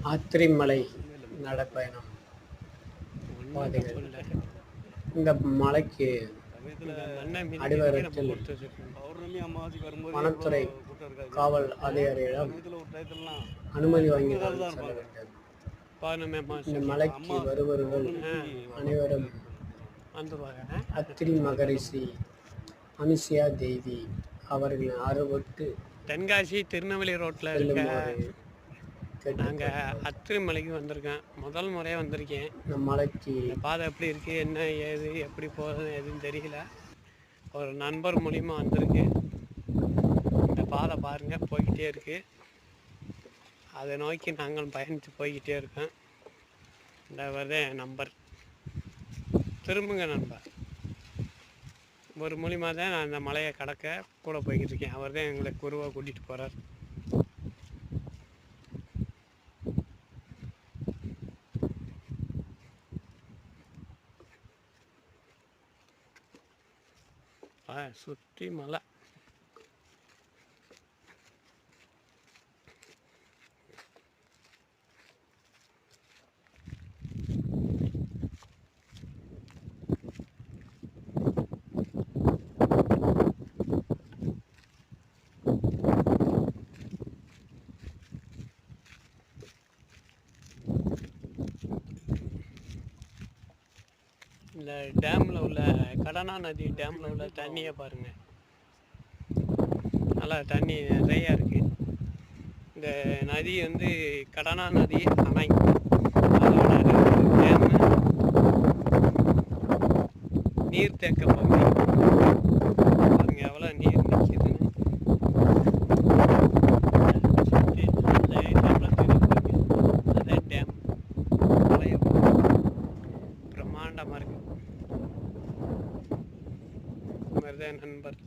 ஆத்திரிமலை நடைப்பயணம் பாதைகள். இந்த மலைக்கு அடிவாரத்தில் வனத்துறை காவல் அதிகாரியிடம் அனுமதி வாங்கி செல்ல வேண்டும். இந்த மலைக்கு வருபவர்கள் அனைவரும் அத்திரி மகரிஷி அனுசியா தேவி அவர்களின் ஆர்வட்டு தென்காசி திருநெல்வேலி ரோட்டில் இருக்க நாங்கள் அத்திரி மலைக்கு வந்திருக்கேன். முதல் முறையாக வந்திருக்கேன். இந்த மலைக்கு பாதை எப்படி இருக்குது, என்ன ஏது, எப்படி போகிறது எதுன்னு தெரியல. ஒரு நண்பர் மூலிமா வந்திருக்கு. இந்த பாதை பாருங்கள் போய்கிட்டே இருக்குது. அதை நோக்கி நாங்கள் பயணித்து போய்கிட்டே இருக்கோம். இந்த வரதே நம்பர் திரும்புங்க நண்பர். ஒரு மூலிமா தான் நான் அந்த மலையை கடக்க கூட போய்கிட்டு இருக்கேன். அவர் தான் எங்களை குருவாக கூட்டிகிட்டு போகிறார். சுற்றி மலை. இந்த டேமில் உள்ள கடனா நதி டேமில் உள்ள தண்ணியை பாருங்கள். நல்லா தண்ணி நிறையா இருக்குது. இந்த நதி வந்து கடனா நதி அணை. அதோட டேமு நீர்த்தேக்க பகுதி. பாருங்க எவ்வளோ நீர் நிற்கிதுன்னு. அதே டேம் பழைய பிரம்மாண்டமாக இருக்குது. நண்பர்